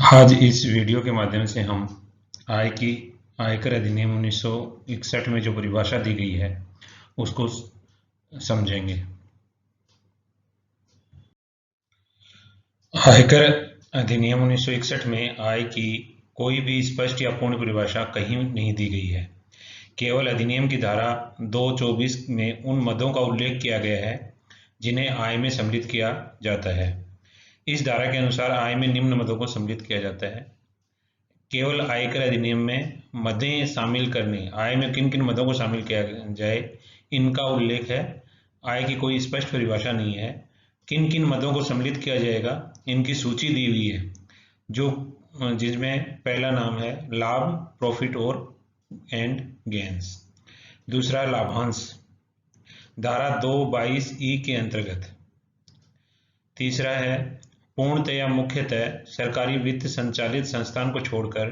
आज इस वीडियो के माध्यम से हम आयकर अधिनियम 1961 में जो परिभाषा दी गई है उसको समझेंगे। आयकर अधिनियम 1961 में आय की कोई भी स्पष्ट या पूर्ण परिभाषा कहीं नहीं दी गई है। केवल अधिनियम की धारा 224 में उन मदों का उल्लेख किया गया है जिन्हें आय में सम्मिलित किया जाता है। इस धारा के अनुसार आय में निम्न मदों को सम्मिलित किया जाता है। केवल आयकर अधिनियम में मदें शामिल करने, आय में किन किन मदों को शामिल किया जाए, इनका उल्लेख है। आय की कोई स्पष्ट परिभाषा नहीं है। किन किन मदों को सम्मिलित किया जाएगा, इनकी सूची दी हुई है, जिसमें पहला नाम है लाभ, प्रॉफिट और एंड गेन्स। दूसरा लाभांश, धारा 222 के अंतर्गत। तीसरा है पूर्णतया मुख्यतः सरकारी वित्त संचालित संस्थान को छोड़कर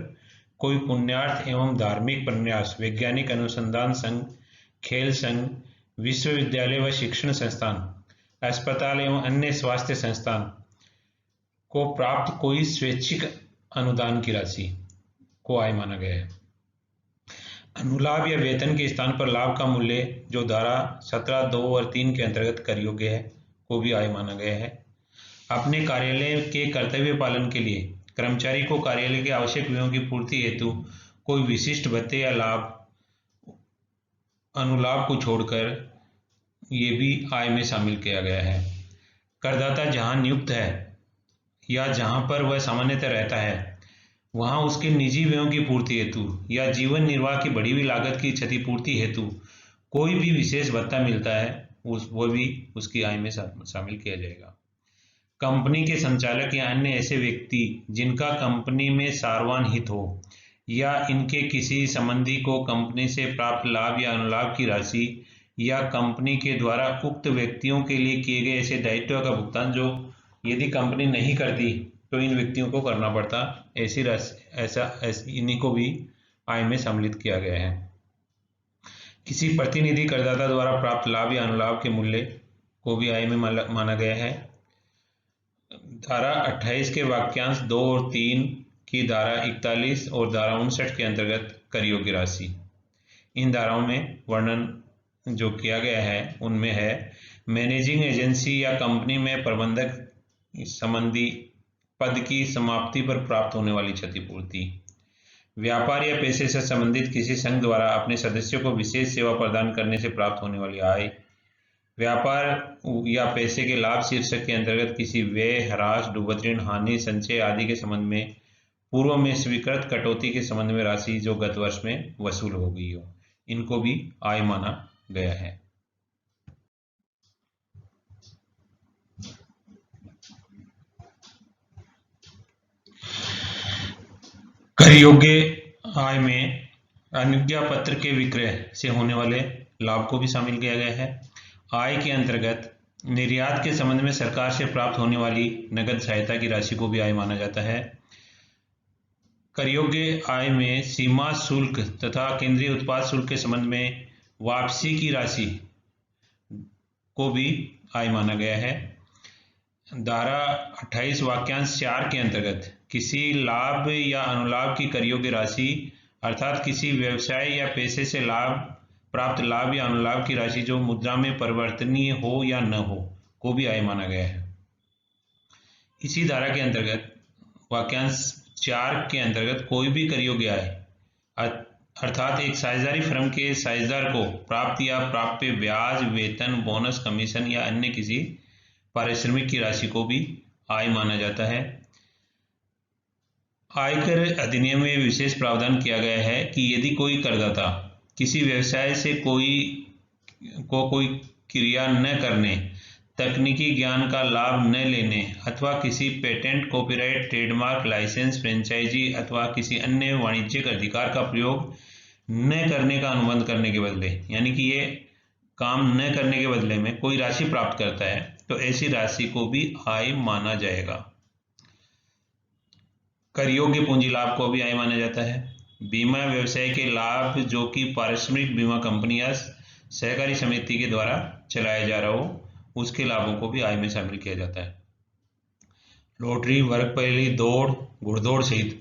कोई पुण्यार्थ एवं धार्मिक प्रन्यास, वैज्ञानिक अनुसंधान संघ, खेल संघ, विश्वविद्यालय व शिक्षण संस्थान, अस्पताल एवं अन्य स्वास्थ्य संस्थान को प्राप्त कोई स्वैच्छिक अनुदान की राशि को आय माना गया है। अनुलाभ या वेतन के स्थान पर लाभ का मूल्य जो धारा 17, 2 और 3 के अंतर्गत कर योग्य है को भी आय माना गया है। अपने कार्यालय के कर्तव्य पालन के लिए कर्मचारी को कार्यालय के आवश्यक व्ययों की पूर्ति हेतु कोई विशिष्ट भत्ते या लाभ, अनुलाभ को छोड़कर ये भी आय में शामिल किया गया है। करदाता जहां नियुक्त है या जहां पर वह सामान्यतः रहता है वहां उसके निजी व्ययों की पूर्ति हेतु या जीवन निर्वाह की बढ़ी हुई लागत की क्षतिपूर्ति हेतु कोई भी विशेष भत्ता मिलता है वो भी उसकी आय में शामिल किया जाएगा। कंपनी के संचालक या अन्य ऐसे व्यक्ति जिनका कंपनी में सार्वजनिक हित हो या इनके किसी संबंधी को कंपनी से प्राप्त लाभ या अनुलाभ की राशि या कंपनी के द्वारा उक्त व्यक्तियों के लिए किए गए ऐसे दायित्व का भुगतान जो यदि कंपनी नहीं करती तो इन व्यक्तियों को करना पड़ता, ऐसी राशि इन्हीं को भी आय में सम्मिलित किया गया है। किसी प्रतिनिधि करदाता द्वारा प्राप्त लाभ या अनुलाभ के मूल्य को भी आय में माना गया है। धारा 28 के वाक्यांश 2 और 3 की धारा 41 और धारा 59 के अंतर्गत कर योग्य राशि। इन धाराओं में वर्णन जो किया गया है उनमें है मैनेजिंग एजेंसी या कंपनी में प्रबंधक संबंधी पद की समाप्ति पर प्राप्त होने वाली क्षतिपूर्ति, व्यापार या पेशे से संबंधित किसी संघ द्वारा अपने सदस्यों को विशेष सेवा प्रदान करने से प्राप्त होने वाली आय, व्यापार या पैसे के लाभ शीर्षक के अंतर्गत किसी व्यय, ह्रास, डूबत ऋण, हानि, संचय आदि के संबंध में पूर्व में स्वीकृत कटौती के संबंध में राशि जो गत वर्ष में वसूल हो गई हो, इनको भी आय माना गया है। कर योग्य आय में अनुज्ञा पत्र के विक्रय से होने वाले लाभ को भी शामिल किया गया है। आय के अंतर्गत निर्यात के संबंध में सरकार से प्राप्त होने वाली नगद सहायता की राशि को भी आय माना जाता है। कर योग्य आय में सीमा शुल्क तथा केंद्रीय उत्पाद शुल्क के संबंध में वापसी की राशि को भी आय माना गया है। धारा 28 वाक्यांश 4 के अंतर्गत किसी लाभ या अनुलाभ की कर योग्य राशि अर्थात किसी व्यवसाय या पेशे से प्राप्त लाभ या अनुलाभ की राशि जो मुद्रा में परिवर्तनीय हो या न हो को भी आय माना गया है। इसी धारा के अंतर्गत वाक्यांश 4 के अंतर्गत कोई भी कर योग्य आय अर्थात एक साझेदारी फर्म के साझेदार को प्राप्त या प्राप्य ब्याज, वेतन, बोनस, कमीशन या अन्य किसी पारिश्रमिक की राशि को भी आय माना जाता है। आयकर अधिनियम में विशेष प्रावधान किया गया है कि यदि कोई करदाता किसी व्यवसाय से कोई क्रिया न करने, तकनीकी ज्ञान का लाभ न लेने अथवा किसी patent, copyright, trademark, licence, franchisee अथवा किसी अन्य वाणिज्यिक अधिकार का प्रयोग न करने का अनुबंध करने के बदले, यानी कि ये काम न करने के बदले में कोई राशि प्राप्त करता है तो ऐसी राशि को भी आय माना जाएगा। कर योग्य पूंजी लाभ को भी आय माना जाता है। बीमा व्यवसाय के लाभ जो कि पारिश्रमिक बीमा कंपनी या सहकारी समिति के द्वारा चलाया जा रहा हो उसके लाभों को भी आय में शामिल किया जाता है। लॉटरी, वर्ग पहेली, दौड़, घुड़दौड़ सहित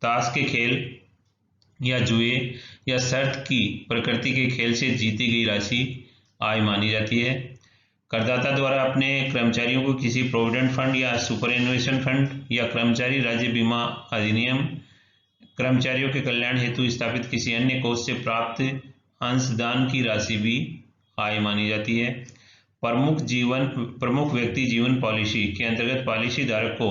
ताश के खेल या जुए या शर्त की प्रकृति के खेल से जीती गई राशि आय मानी जाती है। करदाता द्वारा अपने कर्मचारियों को किसी प्रोविडेंट फंड या सुपरएनुएशन फंड या कर्मचारी राज्य बीमा अधिनियम कर्मचारियों के कल्याण हेतु स्थापित किसी अन्य कोष से प्राप्त अंशदान की राशि भी आय मानी जाती है। प्रमुख व्यक्ति जीवन पॉलिसी के अंतर्गत पॉलिसी धारक को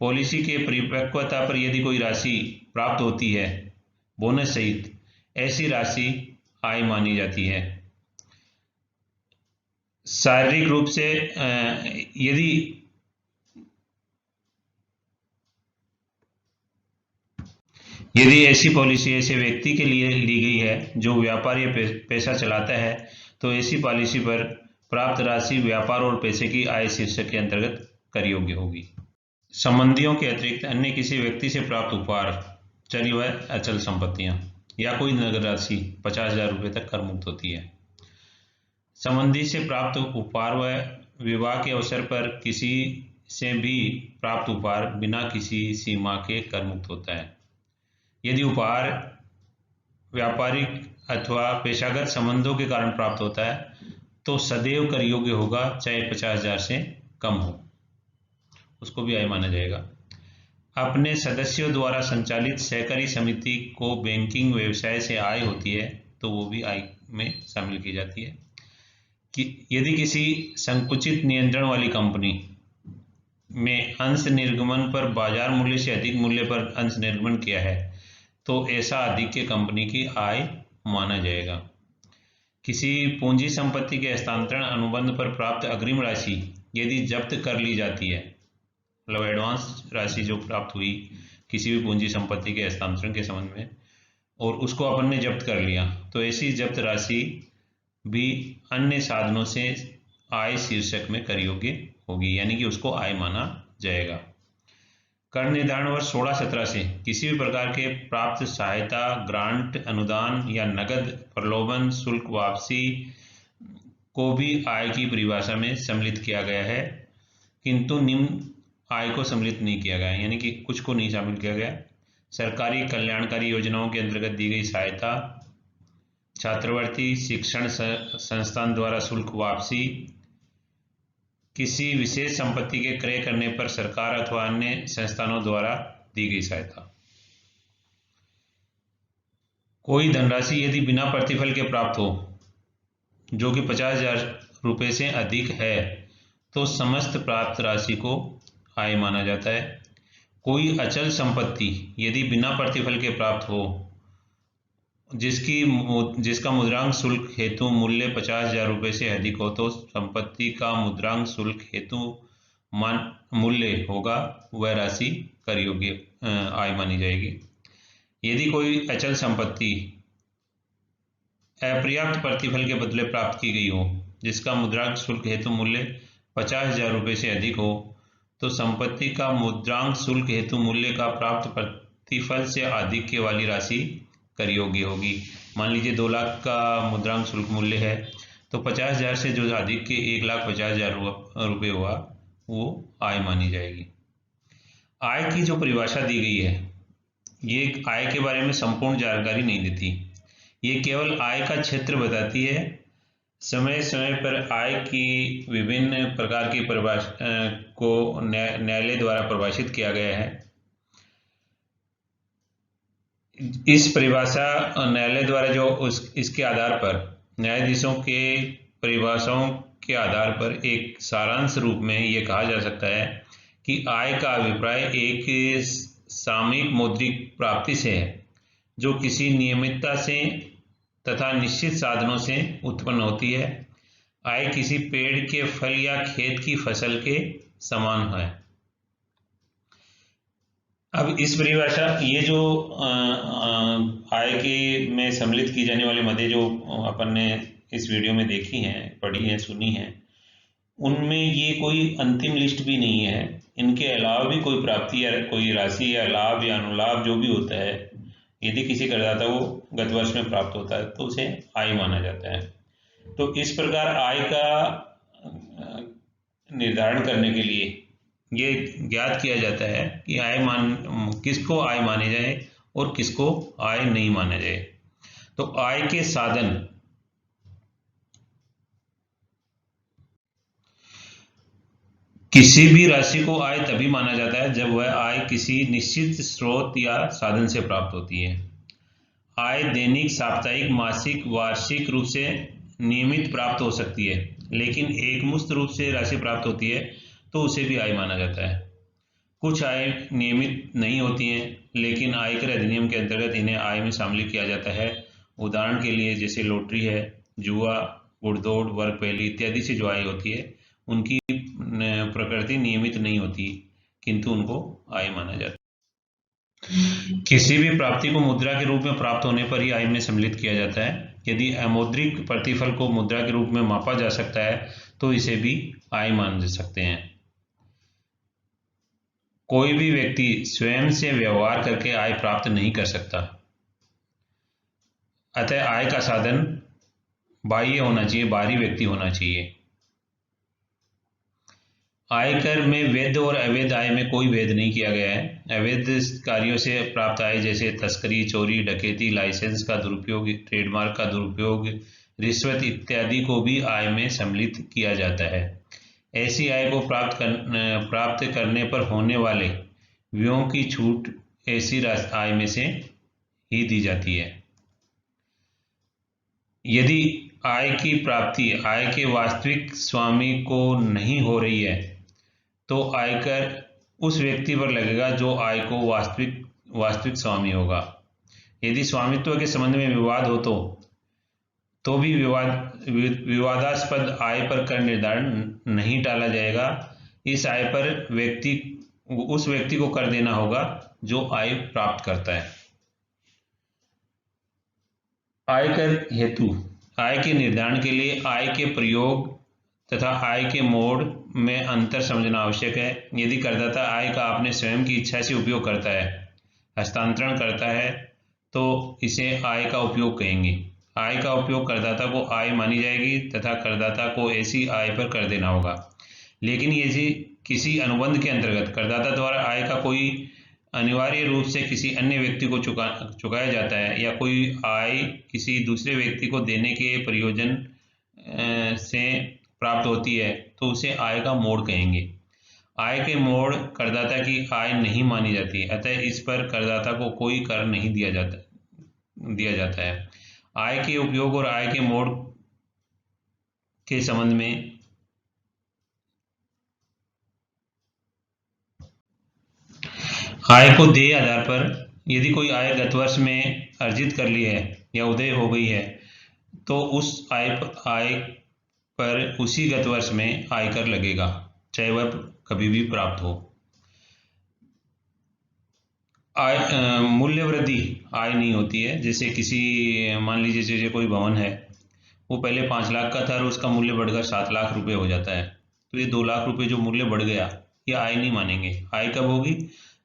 पॉलिसी के परिपक्वता पर यदि कोई राशि प्राप्त होती है बोनस सहित, ऐसी राशि आय मानी जाती है। शारीरिक रूप से यदि ऐसी पॉलिसी ऐसे व्यक्ति के लिए ली गई है जो व्यापार या पैसा चलाता है, तो ऐसी पॉलिसी पर प्राप्त राशि व्यापार और पैसे की आय शीर्षक के अंतर्गत कर योग्य होगी। संबंधियों के अतिरिक्त अन्य किसी व्यक्ति से प्राप्त उपहार, चल व अचल संपत्तियां या कोई नगद राशि 50,000 रुपये तक कर मुक्त होती है। संबंधी से प्राप्त उपहार व विवाह के अवसर पर किसी से भी प्राप्त उपहार बिना किसी सीमा के कर मुक्त होता है। यदि उपहार व्यापारिक अथवा पेशागत संबंधों के कारण प्राप्त होता है तो सदैव कर योग्य होगा, चाहे 50,000 से कम हो, उसको भी आय माना जाएगा। अपने सदस्यों द्वारा संचालित सहकारी समिति को बैंकिंग व्यवसाय से आय होती है तो वो भी आय में शामिल की जाती है। कि यदि किसी संकुचित नियंत्रण वाली कंपनी में अंश निर्गमन पर बाजार मूल्य से अधिक मूल्य पर अंश निर्गमन किया है तो ऐसा अधिक कंपनी की आय माना जाएगा। किसी पूंजी संपत्ति के हस्तांतरण अनुबंध पर प्राप्त अग्रिम राशि यदि जब्त कर ली जाती है, मतलब एडवांस राशि जो प्राप्त हुई किसी भी पूंजी संपत्ति के हस्तांतरण के संबंध में और उसको अपन ने जब्त कर लिया, तो ऐसी जब्त राशि भी अन्य साधनों से आय शीर्षक में कर योग्य होगी, यानी कि उसको आय माना जाएगा। कर निर्धारण वर्ष 16-17 से किसी भी प्रकार के प्राप्त सहायता, ग्रांट, अनुदान या नगद प्रलोभन शुल्क वापसी को भी आय की परिभाषा में सम्मिलित किया गया है, किंतु निम्न आय को सम्मिलित नहीं किया गया, यानी कि कुछ को नहीं शामिल किया गया। सरकारी कल्याणकारी योजनाओं के अंतर्गत दी गई सहायता, छात्रवृत्ति, शिक्षण संस्थान द्वारा शुल्क वापसी, किसी विशेष संपत्ति के क्रय करने पर सरकार अथवा अन्य संस्थानों द्वारा दी गई सहायता। कोई धनराशि यदि बिना प्रतिफल के प्राप्त हो जो कि 50,000 रुपये से अधिक है तो समस्त प्राप्त राशि को आय माना जाता है। कोई अचल संपत्ति यदि बिना प्रतिफल के प्राप्त हो जिसका मुद्रांक शुल्क हेतु मूल्य 50,000 रुपये से अधिक हो तो संपत्ति का मुद्रांक शुल्क हेतु मूल्य होगा, वह राशि कर योग्य आय मानी जाएगी। यदि कोई अचल संपत्ति अपर्याप्त प्रतिफल के बदले प्राप्त की गई हो जिसका मुद्रांक शुल्क हेतु मूल्य 50,000 रुपये से अधिक हो तो संपत्ति का मुद्रांक शुल्क हेतु मूल्य का प्राप्त प्रतिफल से अधिक के वाली राशि कर योग्य होगी। मान लीजिए 2 लाख का मुद्रांक शुल्क मूल्य है तो 50,000 से जो अधिक के 1,50,000 रुपये हुआ वो आय मानी जाएगी। आय की जो परिभाषा दी गई है ये आय के बारे में संपूर्ण जानकारी नहीं देती, ये केवल आय का क्षेत्र बताती है। समय समय पर आय की विभिन्न प्रकार की परिभाषा को न्यायालय द्वारा परिभाषित किया गया है। इस परिभाषा न्यायालय द्वारा जो इसके आधार पर न्यायाधीशों के परिभाषाओं के आधार पर एक सारांश रूप में ये कहा जा सकता है कि आय का अभिप्राय एक सामयिक मौद्रिक प्राप्ति से है जो किसी नियमितता से तथा निश्चित साधनों से उत्पन्न होती है। आय किसी पेड़ के फल या खेत की फसल के समान है। अब इस परिभाषा ये जो आय के में सम्मिलित की जाने वाली मदें जो अपन ने इस वीडियो में देखी हैं, पढ़ी हैं, सुनी हैं, उनमें ये कोई अंतिम लिस्ट भी नहीं है। इनके अलावा भी कोई प्राप्ति या कोई राशि या लाभ या अनुलाभ जो भी होता है, यदि किसी करदाता को गत वर्ष में प्राप्त होता है तो उसे आय माना जाता है। तो इस प्रकार आय का निर्धारण करने के लिए ये ज्ञात किया जाता है कि किसको आय माने जाए और किसको आय नहीं माना जाए। तो आय के साधन, किसी भी राशि को आय तभी माना जाता है जब वह आय किसी निश्चित स्रोत या साधन से प्राप्त होती है। आय दैनिक, साप्ताहिक, मासिक, वार्षिक रूप से नियमित प्राप्त हो सकती है, लेकिन एकमुश्त रूप से राशि प्राप्त होती है तो उसे भी आय माना जाता है। कुछ आय नियमित नहीं होती हैं, लेकिन आयकर अधिनियम के अंतर्गत इन्हें आय में शामिल किया जाता है। उदाहरण के लिए जैसे लॉटरी है, जुआ, घुड़दौड़, वर्ग पहली इत्यादि से जो आय होती है उनकी प्रकृति नियमित नहीं होती, किंतु उनको आय माना जाता है। किसी भी प्राप्ति को मुद्रा के रूप में प्राप्त होने पर ही आय में सम्मिलित किया जाता है। यदि अमौद्रिक प्रतिफल को मुद्रा के रूप में मापा जा सकता है तो इसे भी आय मान सकते हैं। कोई भी व्यक्ति स्वयं से व्यवहार करके आय प्राप्त नहीं कर सकता, अतः आय का साधन बाह्य होना चाहिए, बाहरी व्यक्ति होना चाहिए। आयकर में वैध और अवैध आय में कोई भेद नहीं किया गया है। अवैध कार्यों से प्राप्त आय जैसे तस्करी, चोरी, डकैती, लाइसेंस का दुरुपयोग, ट्रेडमार्क का दुरुपयोग, रिश्वत इत्यादि को भी आय में सम्मिलित किया जाता है। ऐसी आय को प्राप्त करने पर होने वाले व्ययों की छूट ऐसी आय में से ही दी जाती है। यदि आय की प्राप्ति आय के वास्तविक स्वामी को नहीं हो रही है तो आयकर उस व्यक्ति पर लगेगा जो आय को वास्तविक स्वामी होगा। यदि स्वामित्व के संबंध में विवाद हो तो भी विवादास्पद आय पर कर निर्धारण नहीं टाला जाएगा। इस आय पर उस व्यक्ति को कर देना होगा जो आय प्राप्त करता है। आयकर हेतु, आय के निर्धारण के लिए आय के प्रयोग तथा आय के मोड में अंतर समझना आवश्यक है। यदि करदाता आय का अपने स्वयं की इच्छा से उपयोग करता है, हस्तांतरण करता है, तो इसे आय का उपयोग कहेंगे। आय का उपयोग करदाता को आय मानी जाएगी तथा करदाता को ऐसी आय पर कर देना होगा। लेकिन यदि किसी अनुबंध के अंतर्गत करदाता द्वारा आय का कोई अनिवार्य रूप से किसी अन्य व्यक्ति को चुकाया जाता है या कोई आय किसी दूसरे व्यक्ति को देने के प्रयोजन से प्राप्त होती है तो उसे आय का मोड कहेंगे। आय के मोड करदाता की आय नहीं मानी जाती, अतः इस पर करदाता को कोई कर नहीं दिया जाता है। आय के उपयोग और आय के मोड के संबंध में आय को देय आधार पर यदि कोई आय गत वर्ष में अर्जित कर ली है या उदय हो गई है तो उस आय पर उसी गत वर्ष में आयकर लगेगा, चाहे वह कभी भी प्राप्त हो। आय मूल्य वृद्धि आय नहीं होती है। जैसे मान लीजिए जैसे कोई भवन है, वो पहले 5 लाख का था और उसका मूल्य बढ़कर 7 लाख रुपए हो जाता है, तो ये 2 लाख रुपए जो मूल्य बढ़ गया ये आय नहीं मानेंगे। आय कब होगी?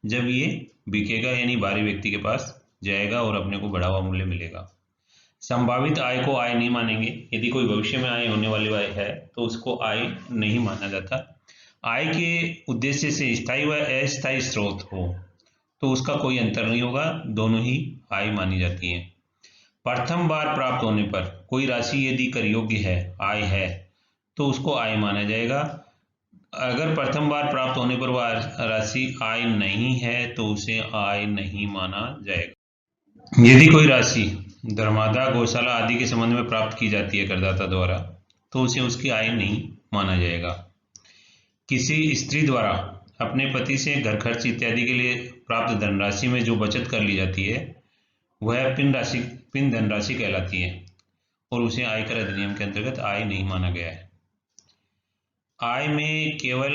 जब ये बिकेगा, यानी बाहरी व्यक्ति के पास जाएगा और अपने को बढ़ा हुआ मूल्य मिलेगा। संभावित आय को आय नहीं मानेंगे। यदि कोई भविष्य में आय होने वाली आय है तो उसको आय नहीं माना जाता। आय के उद्देश्य से स्थायी व अस्थायी स्रोत हो तो उसका कोई अंतर नहीं होगा, दोनों ही आय मानी जाती हैं। प्रथम बार प्राप्त होने पर कोई राशि यदि कर योग्य है, आय है, तो उसको आय माना जाएगा। अगर प्रथम बार प्राप्त होने पर वह राशि आय नहीं है तो उसे आय नहीं माना जाएगा। यदि कोई राशि धर्मादा, गौशाला आदि के संबंध में प्राप्त की जाती है करदाता द्वारा तो उसे उसकी आय नहीं माना जाएगा। किसी स्त्री द्वारा अपने पति से घर खर्च इत्यादि के लिए प्राप्त धनराशि में जो बचत कर ली जाती है वह पिन धनराशि कहलाती है और उसे आयकर अधिनियम के अंतर्गत आय नहीं माना गया है। आय में केवल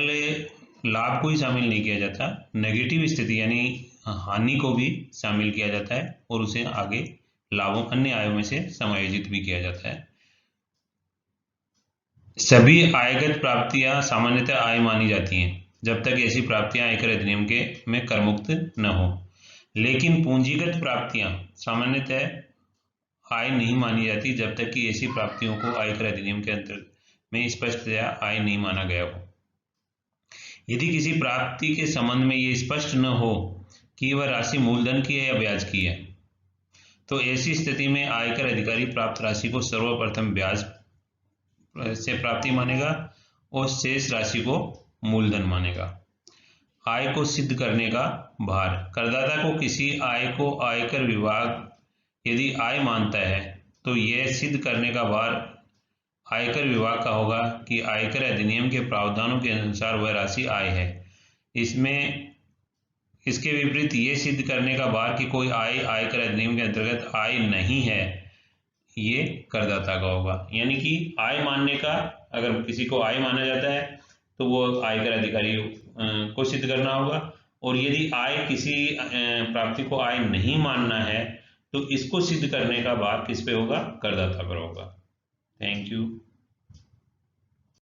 लाभ को ही शामिल नहीं किया जाता, नेगेटिव स्थिति यानी हानि को भी शामिल किया जाता है और उसे आगे लाभों अन्य आयों में से समायोजित भी किया जाता है। सभी आयगत प्राप्तियां सामान्यतः आय मानी जाती हैं जब तक ऐसी प्राप्तियां आयकर अधिनियम के में करमुक्त न हो, लेकिन पूंजीगत प्राप्तियां सामान्यतः आय नहीं मानी जाती जब तक कि ऐसी प्राप्तियों को आयकर अधिनियम के अंतर्गत में स्पष्टतया आय नहीं माना गया हो। यदि किसी प्राप्ति के संबंध में ये स्पष्ट न हो कि वह राशि मूलधन की है या ब्याज की है, तो ऐसी स्थिति में आयकर अधिकारी प्राप्त राशि को सर्वप्रथम ब्याज से प्राप्ति मानेगा और शेष राशि को मूलधन मानेगा। आय को सिद्ध करने का भार। करदाता को किसी आय को आयकर विभाग यदि आय मानता है तो यह सिद्ध करने का भार आयकर विभाग का होगा कि आयकर अधिनियम के प्रावधानों के अनुसार वह राशि आय है। इसके विपरीत ये सिद्ध करने का भार कि कोई आय आयकर अधिनियम के अंतर्गत आय नहीं है, ये करदाता का होगा। यानी कि आय मानने का, अगर किसी को आय माना जाता है तो वो आयकर अधिकारी को सिद्ध करना होगा, और यदि आय किसी प्राप्ति को आय नहीं मानना है तो इसको सिद्ध करने का भार किस पे होगा? करदाता पर होगा। Thank you.